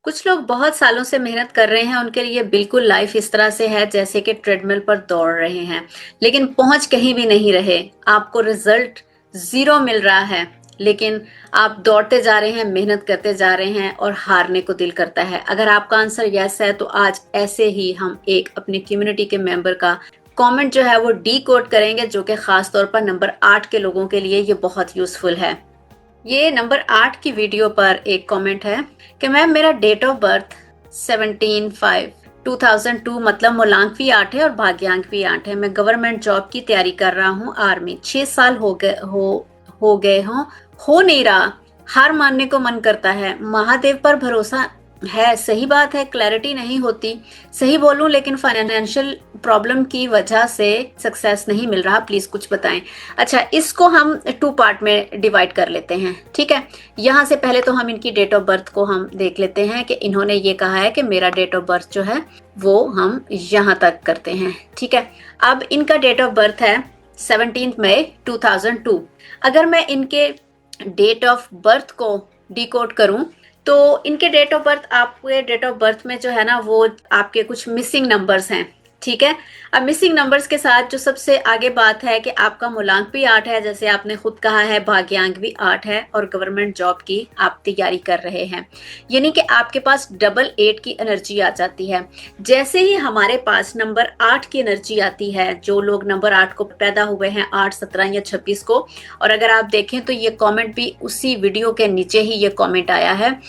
कुछ लोग बहुत सालों से मेहनत कर रहे हैं, उनके लिए बिल्कुल लाइफ इस तरह से है जैसे कि ट्रेडमिल पर दौड़ रहे हैं, लेकिन पहुंच कहीं भी नहीं रहे। आपको रिजल्ट जीरो मिल रहा है, लेकिन आप दौड़ते जा रहे हैं, मेहनत करते जा रहे हैं और हारने को दिल करता है। अगर आपका आंसर यस है तो आज ऐसे ही हम एक अपनी कम्युनिटी के मेंबर का कमेंट जो है वो डी कोड करेंगे, जो कि खास तौर पर नंबर 8 के लोगों के लिए ये बहुत यूजफुल है। ये नंबर 8 की वीडियो पर एक कमेंट है कि मैम मेरा डेट ऑफ बर्थ 17/5/2002, मतलब मूलांक भी 8 है और भाग्यांक भी 8 है। मैं गवर्नमेंट जॉब की तैयारी कर रहा हूँ, आर्मी 6 साल हो गए हो नहीं रहा। हार मानने को मन करता है, महादेव पर भरोसा है। सही बात है, क्लैरिटी नहीं होती। सही बोलूं, लेकिन फाइनेंशियल प्रॉब्लम की वजह से सक्सेस नहीं मिल रहा। प्लीज कुछ बताएं। अच्छा, इसको हम 2 पार्ट में डिवाइड कर लेते हैं, ठीक है। यहाँ से पहले तो हम इनकी डेट ऑफ बर्थ को हम देख लेते हैं कि इन्होंने ये कहा है कि मेरा डेट ऑफ बर्थ जो है वो हम यहाँ तक करते हैं, ठीक है। अब इनका डेट ऑफ बर्थ है 17 मई 2002। अगर मैं इनके डेट ऑफ बर्थ को डिकोड करूं तो इनके डेट ऑफ बर्थ, आपके डेट ऑफ बर्थ में जो है ना वो आपके कुछ मिसिंग नंबर्स हैं, ठीक है। अब मिसिंग नंबर्स के साथ जो सबसे आगे बात है कि आपका मूलांक भी 8 है, जैसे आपने खुद कहा है, भाग्यांक भी 8 है और गवर्नमेंट जॉब की आप तैयारी कर रहे हैं, यानी कि आपके पास डबल 8 की एनर्जी आ जाती है। जैसे ही हमारे पास नंबर 8 की एनर्जी आती है, जो लोग नंबर 8 को पैदा हुए हैं 8, 17 या 26 को, और अगर आप देखें तो ये कॉमेंट भी उसी वीडियो के नीचे ही ये कॉमेंट आया है,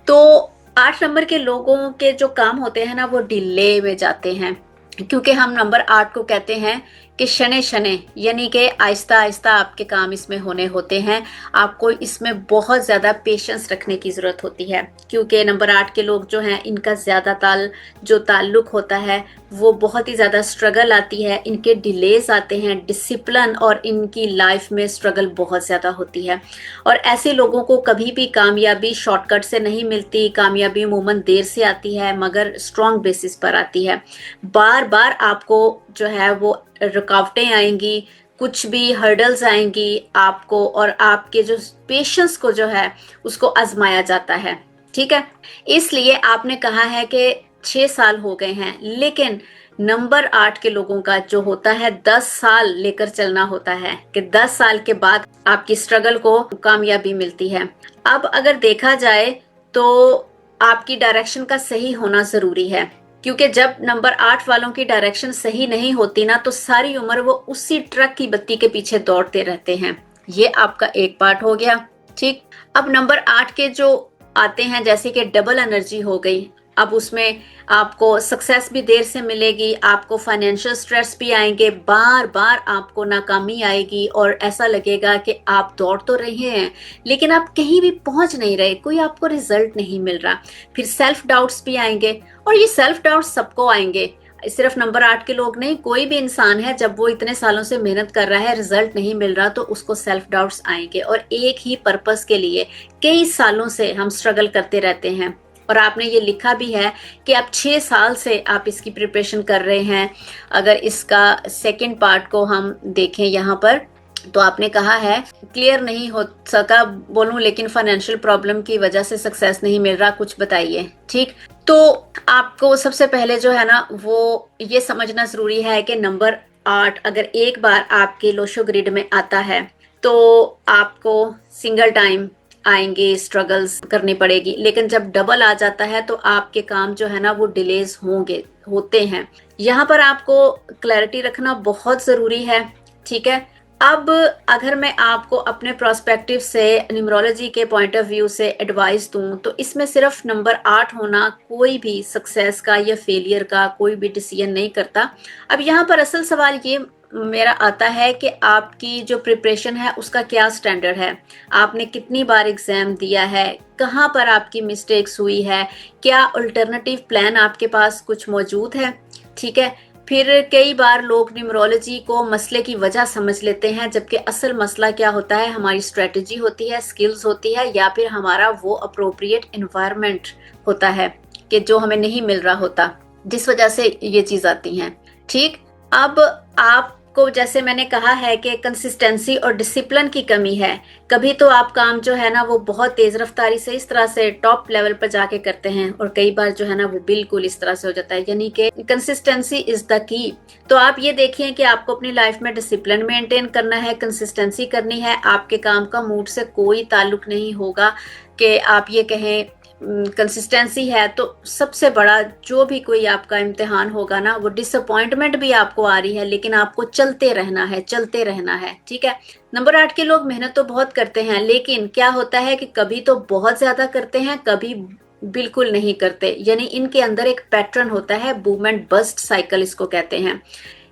तो 8 नंबर के लोगों के जो काम होते हैं ना वो डिले में जाते हैं, क्योंकि हम नंबर 8 को कहते हैं कि शने शने, यानी कि आहिस्ता आहिस्ता आपके काम इसमें होने होते हैं। आपको इसमें बहुत ज़्यादा पेशेंस रखने की ज़रूरत होती है, क्योंकि नंबर 8 के लोग जो हैं इनका ज़्यादा जो ताल्लुक होता है वो बहुत ही ज़्यादा स्ट्रगल आती है, इनके डिलेज आते हैं, डिसिप्लिन, और इनकी लाइफ में स्ट्रगल बहुत ज़्यादा होती है। और ऐसे लोगों को कभी भी कामयाबी शॉर्टकट से नहीं मिलती। कामयाबी अमूमन देर से आती है मगर स्ट्रॉन्ग बेसिस पर आती है। बार बार आपको जो है वो रुकावटें आएंगी, कुछ भी हर्डल्स आएंगी आपको, और आपके जो पेशेंस को जो है उसको आजमाया जाता है, ठीक है। इसलिए आपने कहा है कि 6 साल हो गए हैं, लेकिन नंबर 8 के लोगों का जो होता है 10 साल लेकर चलना होता है, कि 10 साल के बाद आपकी स्ट्रगल को कामयाबी मिलती है। अब अगर देखा जाए तो आपकी डायरेक्शन का सही होना जरूरी है, क्योंकि जब नंबर 8 वालों की डायरेक्शन सही नहीं होती ना तो सारी उम्र वो उसी ट्रक की बत्ती के पीछे दौड़ते रहते हैं। ये आपका एक पार्ट हो गया, ठीक। अब नंबर 8 के जो आते हैं, जैसे कि डबल एनर्जी हो गई, अब उसमें आपको सक्सेस भी देर से मिलेगी, आपको फाइनेंशियल स्ट्रेस भी आएंगे, बार बार आपको नाकामी आएगी और ऐसा लगेगा कि आप दौड़ तो रहे हैं लेकिन आप कहीं भी पहुंच नहीं रहे, कोई आपको रिजल्ट नहीं मिल रहा। फिर सेल्फ डाउट्स भी आएंगे, और ये सेल्फ डाउट्स सबको आएंगे, सिर्फ नंबर 8 के लोग नहीं, कोई भी इंसान है जब वो इतने सालों से मेहनत कर रहा है, रिजल्ट नहीं मिल रहा, तो उसको सेल्फ डाउट्स आएंगे। और एक ही पर्पस के लिए कई सालों से हम स्ट्रगल करते रहते हैं, और आपने ये लिखा भी है कि आप 6 साल से आप इसकी प्रिपरेशन कर रहे हैं। अगर इसका सेकंड पार्ट को हम देखें यहाँ पर, तो आपने कहा है क्लियर नहीं हो सका बोलूं, लेकिन फाइनेंशियल प्रॉब्लम की वजह से सक्सेस नहीं मिल रहा, कुछ बताइए, ठीक। तो आपको सबसे पहले जो है ना वो ये समझना जरूरी है कि नंबर 8 अगर एक बार आपके लोशो ग्रिड में आता है तो आपको सिंगल टाइम आएंगे, स्ट्रगल्स करनी पड़ेगी, लेकिन जब डबल आ जाता है तो आपके काम जो है ना वो डिलेज होते हैं। यहाँ पर आपको क्लैरिटी रखना बहुत जरूरी है, ठीक है। अब अगर मैं आपको अपने प्रोस्पेक्टिव से न्यूमरोलॉजी के पॉइंट ऑफ व्यू से एडवाइस दूं तो इसमें सिर्फ नंबर 8 होना कोई भी सक्सेस का या फेलियर का कोई भी डिसीजन नहीं करता। अब यहाँ पर असल सवाल ये मेरा आता है कि आपकी जो प्रिपरेशन है उसका क्या स्टैंडर्ड है, आपने कितनी बार एग्जाम दिया है, कहाँ पर आपकी मिस्टेक्स हुई है, क्या अल्टरनेटिव प्लान आपके पास कुछ मौजूद है, ठीक है। फिर कई बार लोग न्यूमरोलॉजी को मसले की वजह समझ लेते हैं, जबकि असल मसला क्या होता है, हमारी स्ट्रेटजी होती है, स्किल्स होती है, या फिर हमारा वो अप्रोप्रिएट एनवायरनमेंट होता है कि जो हमें नहीं मिल रहा होता, जिस वजह से ये चीज आती है, ठीक। अब आप को जैसे मैंने कहा है कि कंसिस्टेंसी और डिसिप्लिन की कमी है। कभी तो आप काम जो है ना वो बहुत तेज रफ्तारी से इस तरह से टॉप लेवल पर जाके करते हैं, और कई बार जो है ना वो बिल्कुल इस तरह से हो जाता है, यानी कि कंसिस्टेंसी इज द की। तो आप ये देखिए कि आपको अपनी लाइफ में डिसिप्लिन मेंटेन करना है, कंसिस्टेंसी करनी है। आपके काम का मूड से कोई ताल्लुक नहीं होगा कि आप ये कहें कंसिस्टेंसी है तो सबसे बड़ा जो भी कोई आपका इम्तिहान होगा ना, वो डिसअपॉइंटमेंट भी आपको आ रही है, लेकिन आपको चलते रहना है, चलते रहना है, ठीक है। नंबर 8 के लोग मेहनत तो बहुत करते हैं, लेकिन क्या होता है कि कभी तो बहुत ज्यादा करते हैं, कभी बिल्कुल नहीं करते, यानी इनके अंदर एक पैटर्न होता है, बूम एंड बस्ट साइकिल इसको कहते हैं।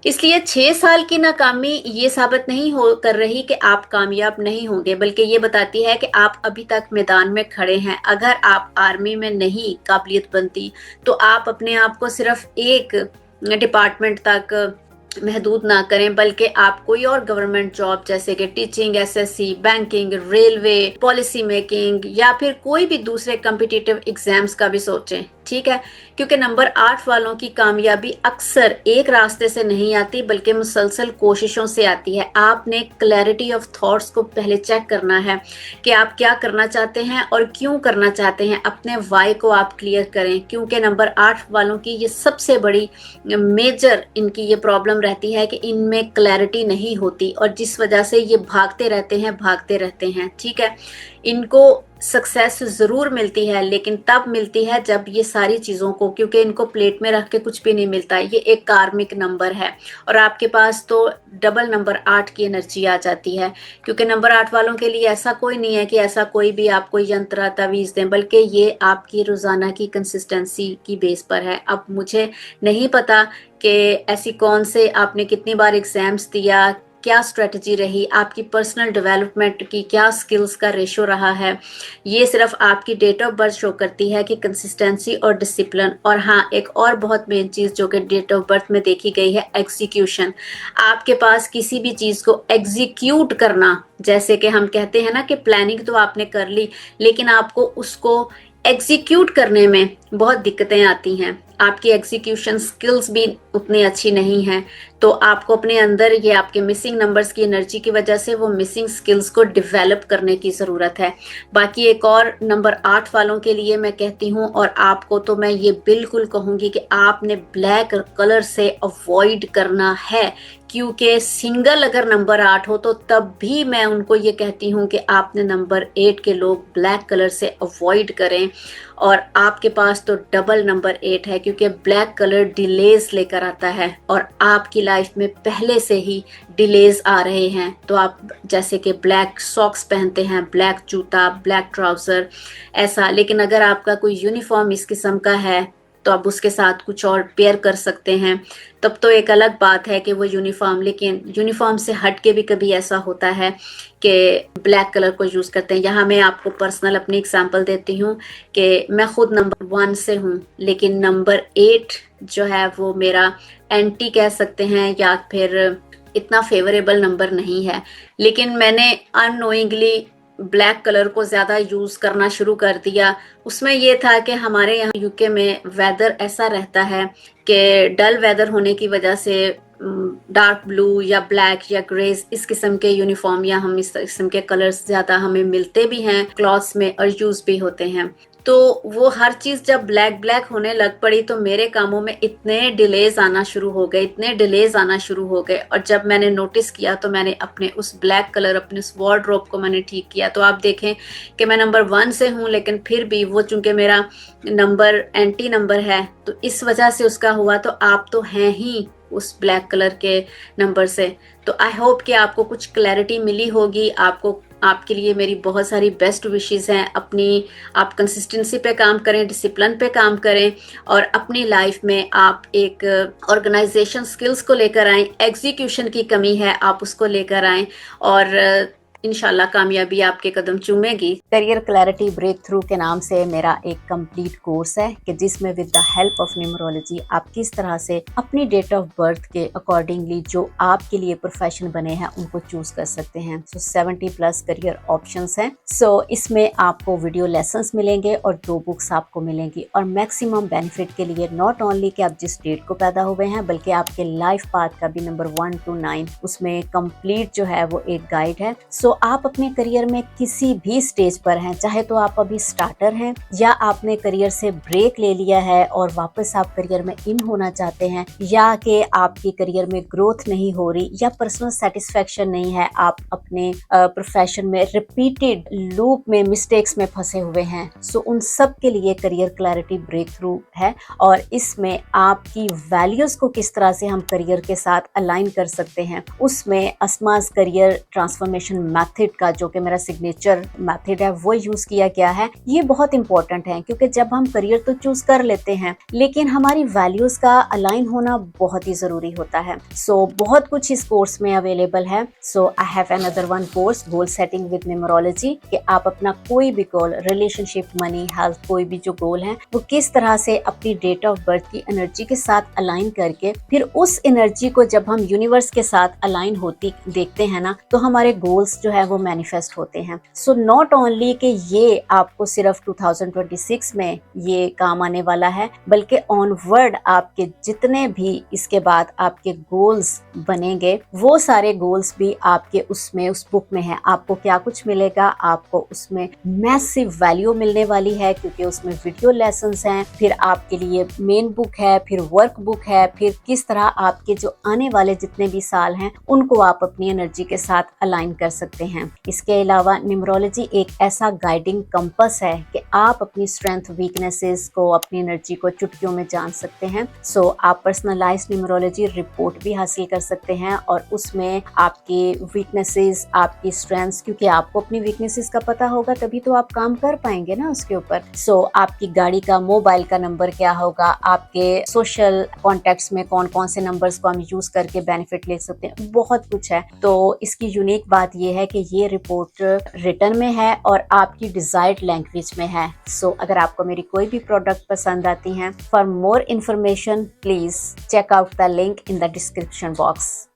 इसलिए 6 साल की नाकामी ये साबित नहीं हो कर रही कि आप कामयाब नहीं होंगे, बल्कि ये बताती है कि आप अभी तक मैदान में खड़े हैं। अगर आप आर्मी में नहीं काबिलियत बनती तो आप अपने आप को सिर्फ एक डिपार्टमेंट तक महदूद ना करें, बल्कि आप कोई और गवर्नमेंट जॉब जैसे कि teaching, SSC, banking, railway, policy making या फिर कोई भी दूसरे कॉम्पिटिटिव एग्जाम्स का भी सोचें, ठीक है। क्योंकि नंबर 8 वालों की कामयाबी अक्सर एक रास्ते से नहीं आती, बल्कि मुसलसल कोशिशों से आती है। आपने क्लैरिटी ऑफ थॉट्स को पहले चेक करना है कि आप क्या करना चाहते हैं और क्यों करना चाहते हैं। अपने वाई को आप क्लियर करें, क्योंकि नंबर 8 वालों की ये सबसे बड़ी मेजर इनकी ये प्रॉब्लम रहती है कि इनमें क्लैरिटी नहीं होती, और जिस वजह से ये भागते रहते हैं, ठीक है। इनको सक्सेस जरूर मिलती है, लेकिन तब मिलती है जब ये सारी चीजों को, क्योंकि इनको प्लेट में रख के कुछ भी नहीं मिलता है, ये एक कार्मिक नंबर है, और आपके पास तो डबल नंबर 8 की एनर्जी आ जाती है। क्योंकि नंबर 8 वालों के लिए ऐसा कोई नहीं है कि ऐसा कोई भी आपको यंत्र तावीज दें, बल्कि ये आपकी रोजाना की कंसिस्टेंसी की बेस पर है। अब मुझे नहीं पता कि ऐसी कौन से आपने कितनी बार एग्जाम्स दिया, क्या स्ट्रेटजी रही, आपकी पर्सनल डेवलपमेंट की क्या स्किल्स का रेशो रहा है। ये सिर्फ आपकी डेट ऑफ बर्थ शो करती है कि कंसिस्टेंसी और डिसिप्लिन। और हाँ, एक और बहुत मेन चीज जो कि डेट ऑफ बर्थ में देखी गई है, एग्जीक्यूशन। आपके पास किसी भी चीज को एग्जीक्यूट करना, जैसे कि हम कहते हैं ना कि प्लानिंग तो आपने कर ली, लेकिन आपको उसको एग्जीक्यूट करने में बहुत दिक्कतें आती हैं। आपकी एग्जीक्यूशन स्किल्स भी उतनी अच्छी नहीं है, तो आपको अपने अंदर ये आपके मिसिंग नंबर्स की एनर्जी की वजह से वो मिसिंग स्किल्स को डेवलप करने की ज़रूरत है। बाकी एक और नंबर 8 वालों के लिए मैं कहती हूँ, और आपको तो मैं ये बिल्कुल कहूँगी कि आपने ब्लैक कलर से अवॉइड करना है, क्योंकि सिंगल अगर नंबर 8 हो तो तब भी मैं उनको ये कहती हूँ कि आपने नंबर 8 के लोग ब्लैक कलर से अवॉइड करें। और आपके पास तो डबल नंबर 8 है, क्योंकि ब्लैक कलर डिलेज लेकर आता है, और आपकी लाइफ में पहले से ही डिलेज आ रहे हैं। तो आप जैसे कि ब्लैक सॉक्स पहनते हैं, ब्लैक जूता, ब्लैक ट्राउजर, ऐसा। लेकिन अगर आपका कोई यूनिफॉर्म इस किस्म का है तो आप उसके साथ कुछ और पेयर कर सकते हैं, तब तो एक अलग बात है कि वो यूनिफॉर्म। लेकिन यूनिफॉर्म से हट के भी कभी ऐसा होता है कि ब्लैक कलर को यूज़ करते हैं। यहाँ मैं आपको पर्सनल अपनी एग्जांपल देती हूँ कि मैं खुद नंबर 1 से हूँ, लेकिन नंबर 8 जो है वो मेरा एंटी कह सकते हैं, या फिर इतना फेवरेबल नंबर नहीं है। लेकिन मैंने अननोइंगली ब्लैक कलर को ज़्यादा यूज़ करना शुरू कर दिया। उसमें ये था कि हमारे यहाँ यूके में वेदर ऐसा रहता है कि डल वेदर होने की वजह से डार्क ब्लू या ब्लैक या ग्रेज इस किस्म के यूनिफॉर्म या हम इस किस्म के कलर्स ज़्यादा हमें मिलते भी हैं क्लॉथ्स में, और यूज़ भी होते हैं। तो वो हर चीज़ जब ब्लैक ब्लैक होने लग पड़ी तो मेरे कामों में इतने डिलेज आना शुरू हो गए, इतने डिलेज आना शुरू हो गए। और जब मैंने नोटिस किया तो मैंने अपने उस ब्लैक कलर, अपने उस वार्डरोब को मैंने ठीक किया। तो आप देखें कि मैं नंबर 1 से हूँ, लेकिन फिर भी वो चूंकि मेरा नंबर एंटी नंबर है तो इस वजह से उसका हुआ। तो आप तो हैं ही उस ब्लैक कलर के नंबर से। तो आई होप कि आपको कुछ क्लैरिटी मिली होगी। आपको, आपके लिए मेरी बहुत सारी बेस्ट विशेस हैं। अपनी आप कंसिस्टेंसी पे काम करें, डिसिप्लिन पे काम करें, और अपनी लाइफ में आप एक ऑर्गेनाइजेशन स्किल्स को लेकर आएँ। एग्जीक्यूशन की कमी है, आप उसको लेकर आएँ, और इंशाल्लाह कामयाबी आपके कदम चूमेगी। करियर क्लैरिटी ब्रेक थ्रू के नाम से मेरा एक कंप्लीट कोर्स है कि जिसमें with the help of numerology आप किस तरह से अपनी डेट ऑफ बर्थ के अकॉर्डिंगली जो आपके लिए प्रोफेशन बने हैं उनको चूज कर सकते हैं। सो 70+ करियर ऑप्शंस हैं। सो इसमें आपको वीडियो लेसन्स मिलेंगे और 2 बुक्स आपको मिलेंगी और मैक्सिमम बेनिफिट के लिए नॉट ओनली कि आप जिस डेट को पैदा हुए हैं बल्कि आपके लाइफ पाथ का भी नंबर 1 to 9 उसमें कंप्लीट जो है वो एक गाइड है। सो आप अपने करियर में किसी भी स्टेज पर हैं, चाहे तो आप अभी स्टार्टर हैं या आपने करियर से ब्रेक ले लिया है और वापस आप करियर में इन होना चाहते हैं, या कि आपकी करियर में ग्रोथ नहीं हो रही या पर्सनल सेटिस्फेक्शन नहीं है, आप अपने प्रोफेशन में रिपीटेड लूप में मिस्टेक्स में फंसे हुए हैं। सो उन सब के लिए करियर क्लैरिटी ब्रेक थ्रू है और इसमें आपकी वैल्यूज को किस तरह से हम करियर के साथ अलाइन कर सकते हैं, उसमें अस्मास करियर ट्रांसफॉर्मेशन मेथड का जो कि मेरा सिग्नेचर मेथड है वो यूज किया गया है। ये बहुत इंपॉर्टेंट है क्योंकि जब हम करियर तो चूज कर लेते हैं लेकिन हमारी वैल्यूज का अलाइन होना बहुत ही जरूरी होता है। सो बहुत कुछ इस कोर्स में अवेलेबल है। So I have another one course goal setting with numerology कि आप अपना कोई भी गोल, रिलेशनशिप, मनी, हेल्थ, कोई भी जो गोल है वो किस तरह से अपनी डेट ऑफ बर्थ की एनर्जी के साथ अलाइन करके फिर उस एनर्जी को जब हम यूनिवर्स के साथ अलाइन होती देखते हैं ना तो हमारे गोल्स जो है वो मैनिफेस्ट होते हैं। सो नॉट ओनली कि ये आपको सिर्फ 2026 में ये काम आने वाला है बल्कि ऑनवर्ड आपके जितने भी इसके बाद आपके गोल्स बनेंगे वो सारे गोल्स भी आपके उसमें उस बुक में है। आपको क्या कुछ मिलेगा, आपको उसमें मैसिव वैल्यू मिलने वाली है क्योंकि उसमें वीडियो लेसन्स हैं, फिर आपके लिए मेन बुक है, फिर वर्क बुक है, फिर किस तरह आपके जो आने वाले जितने भी साल हैं उनको आप अपनी एनर्जी के साथ अलाइन कर सकते हैं। इसके अलावा न्यूमरोलॉजी एक ऐसा गाइडिंग कंपास है कि आप अपनी स्ट्रेंथ, वीकनेसेस को, अपनी एनर्जी को चुटकियों में जान सकते हैं। सो आप पर्सनलाइज्ड न्यूमरोलॉजी रिपोर्ट भी हासिल कर सकते हैं और उसमें आपकी वीकनेसेस, आपकी स्ट्रेंथ्स, क्योंकि आपको अपनी वीकनेसेस का पता होगा तभी तो आप काम कर पाएंगे ना उसके ऊपर। सो आपकी गाड़ी का, मोबाइल का नंबर क्या होगा, आपके सोशल कॉन्टेक्ट्स में कौन कौन से नंबर्स को हम यूज करके बेनिफिट ले सकते हैं, बहुत कुछ है। तो इसकी यूनिक बात ये है कि ये रिपोर्ट रिटन में है और आपकी डिजायर्ड लैंग्वेज में है। सो अगर आपको मेरी कोई भी प्रोडक्ट पसंद आती हैं, for more information please check out the link in the description box.